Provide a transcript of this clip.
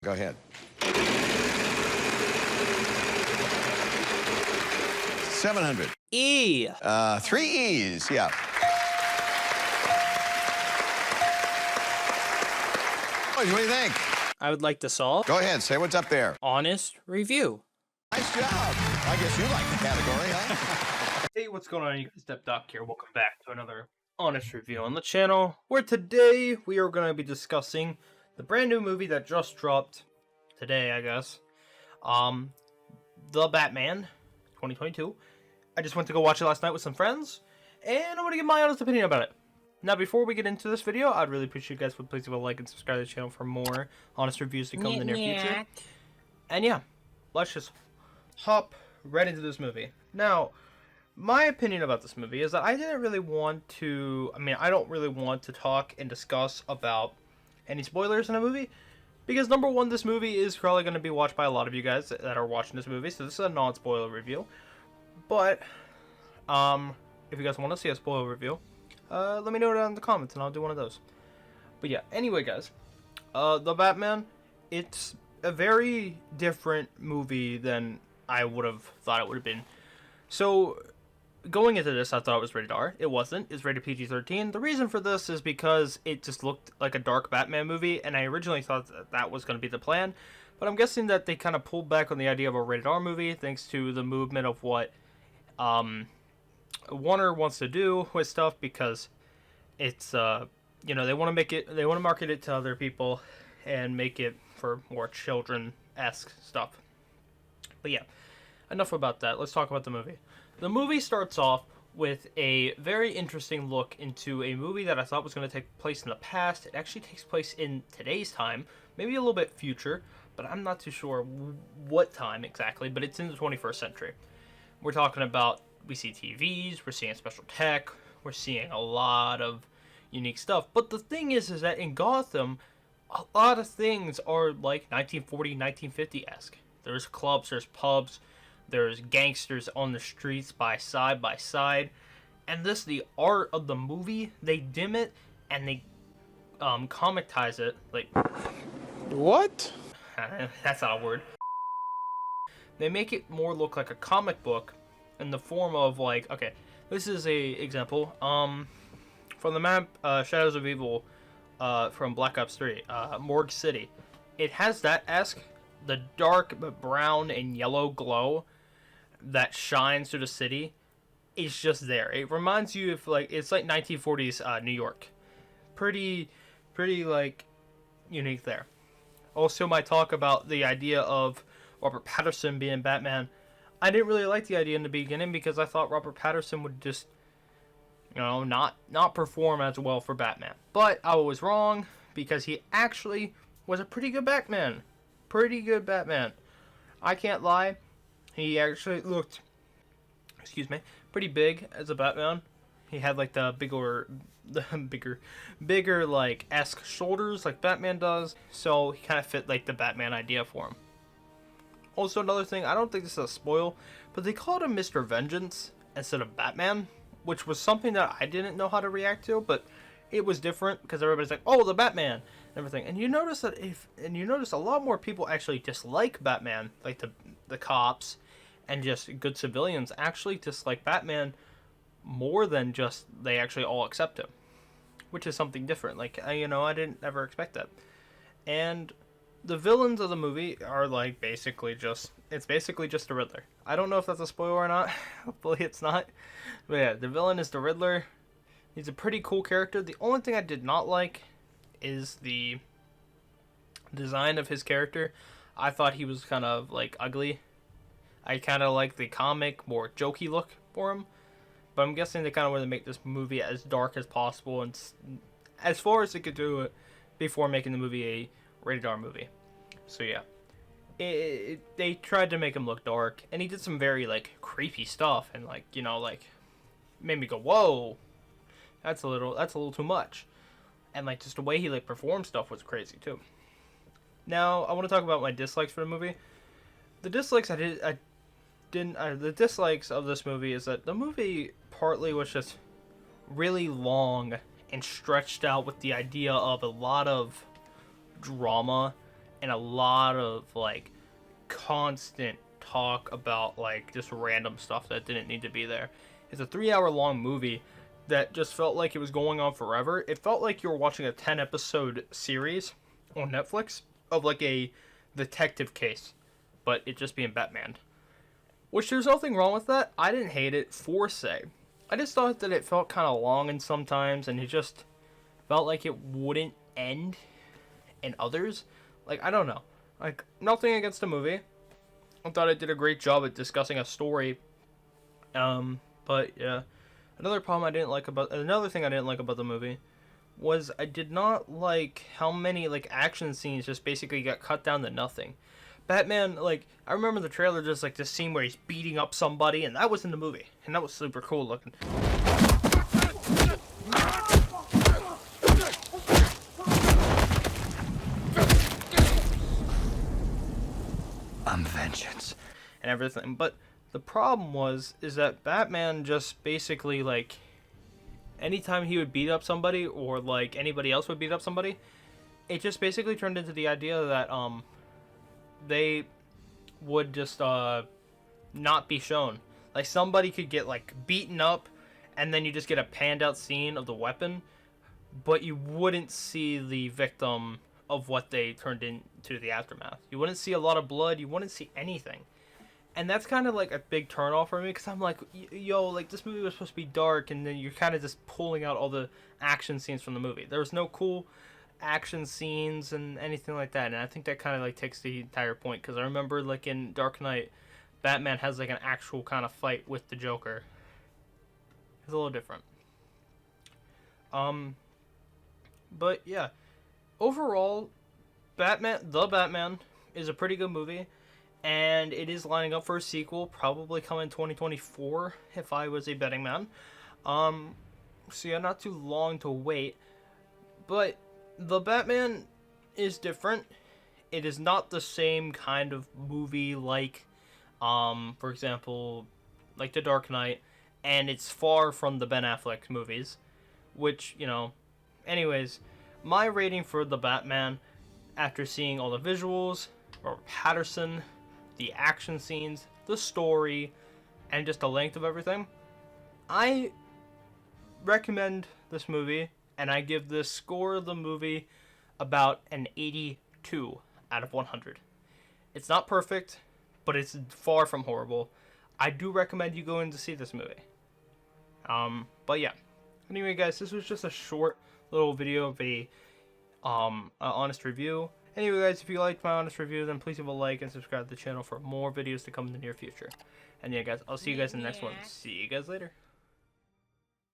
Go ahead. 700. E. 3 E's, yeah. What do you think? I would like to solve Go ahead, say what's up there. honest review. Nice job. I guess you like the category, huh? Hey, what's going on? You guys, Depdoc here. Welcome back to another honest review on the channel, where today we are going to be discussing the brand new movie that just dropped today, I guess. The Batman 2022. I just went to go watch it last night with some friends, and I'm going to give my honest opinion about it. Now, before we get into this video, I'd really appreciate you guys would please leave a like and subscribe to the channel for more honest reviews to come in the near future. And yeah, let's just hop right into this movie. Now, my opinion about this movie is that I don't really want to talk and discuss about any spoilers in a movie, because number one, this movie is probably going to be watched by a lot of you guys that are watching this movie, so this is a non-spoiler review. But, if you guys want to see a spoiler review, let me know down in the comments and I'll do one of those. But yeah, anyway guys, The Batman, it's a very different movie than I would have thought it would have been. So, going into this, I thought it was rated R. It wasn't. It's rated PG-13. The reason for this is because it just looked like a dark Batman movie, and I originally thought that was going to be the plan. But I'm guessing that they kind of pulled back on the idea of a rated R movie thanks to the movement of what Warner wants to do with stuff, because it's they want to market it to other people and make it for more children-esque stuff. But yeah, enough about that. Let's talk about the movie. The movie starts off with a very interesting look into a movie that I thought was going to take place in the past. It actually takes place in today's time, maybe a little bit future, but I'm not too sure what time exactly, but it's in the 21st century. We're talking about, we see TVs, we're seeing special tech, we're seeing a lot of unique stuff. But the thing is that in Gotham, a lot of things are like 1940, 1950-esque. There's clubs, there's pubs, there's gangsters on the streets by side, and the art of the movie, they dim it and they comictize it, like, What? that's not a word. They make it more look like a comic book in the form of, like, okay, this is a example from the map Shadows of Evil from Black Ops 3, Morgue City. It has that esque, the dark brown and yellow glow that shines through the city. It's just there. It reminds you of, like, it's like 1940s New York. Pretty like unique there. Also, my talk about the idea of Robert Patterson being Batman. I didn't really like the idea in the beginning because I thought Robert Patterson would just, not perform as well for Batman. But I was wrong, because he actually was a pretty good Batman. I can't lie. He actually looked, pretty big as a Batman. He had like the bigger like esque shoulders like Batman does. So he kind of fit like the Batman idea for him. Also, another thing, I don't think this is a spoil, but they called him Mr. Vengeance instead of Batman, which was something that I didn't know how to react to, but it was different because everybody's like, "Oh, the Batman," and everything. And you notice a lot more people actually dislike Batman, like the cops and just good civilians actually dislike Batman more than just they actually all accept him, which is something different. Like, I didn't ever expect that. And the villains of the movie are like basically just the Riddler. I don't know if that's a spoiler or not. Hopefully it's not. But yeah, the villain is the Riddler. He's a pretty cool character. The only thing I did not like is the design of his character. I thought he was kind of like ugly. I kind of like the comic, more jokey look for him. But I'm guessing they kind of want to make this movie as dark as possible and as far as they could do it before making the movie a rated R movie. So yeah, they tried to make him look dark, and he did some very like creepy stuff, and like made me go, whoa, that's a little too much. And like just the way he like performed stuff was crazy too. Now I want to talk about my dislikes for the movie. The dislikes the dislikes of this movie is that the movie partly was just really long and stretched out with the idea of a lot of drama and a lot of like constant talk about like just random stuff that didn't need to be there. It's a 3-hour long movie that just felt like it was going on forever. It felt like you were watching a 10-episode series on Netflix of like a detective case, but it just being Batman. Which there's nothing wrong with that. I didn't hate it for se. I just thought that it felt kind of long in sometimes, and it just felt like it wouldn't end in others. Like, I don't know. Like, nothing against the movie. I thought it did a great job at discussing a story. But yeah. Another thing I didn't like about the movie was I did not like how many like action scenes just basically got cut down to nothing. Batman, like, I remember the trailer, just like this scene where he's beating up somebody, and that was in the movie, and that was super cool looking. I'm vengeance. And everything, but the problem is that Batman just basically, like, anytime he would beat up somebody, or like anybody else would beat up somebody, it just basically turned into the idea that they would just not be shown. Like, somebody could get like beaten up, and then you just get a panned out scene of the weapon, but you wouldn't see the victim of what they turned into the aftermath. You wouldn't see a lot of blood. You wouldn't see anything. And that's kind of like a big turnoff for me, because I'm like, yo, like, this movie was supposed to be dark, and then you're kind of just pulling out all the action scenes from the movie. There was no cool action scenes and anything like that, and I think that kind of like takes the entire point, because I remember like in Dark Knight, Batman has like an actual kind of fight with the Joker. It's a little different. But yeah, overall, The Batman is a pretty good movie, and it is lining up for a sequel, probably coming 2024 if I was a betting man. So yeah, not too long to wait, but The Batman is different. It is not the same kind of movie like, for example, like The Dark Knight, and it's far from the Ben Affleck movies, which, you know, anyways, my rating for The Batman, after seeing all the visuals, or Patterson, the action scenes, the story, and just the length of everything, I recommend this movie, and I give the score of the movie about an 82 out of 100. It's not perfect, but it's far from horrible. I do recommend you go in to see this movie. But yeah. Anyway, guys, this was just a short little video of a honest review. Anyway, guys, if you liked my honest review, then please leave a like and subscribe to the channel for more videos to come in the near future. And yeah, guys, I'll see you guys in the next one. See you guys later.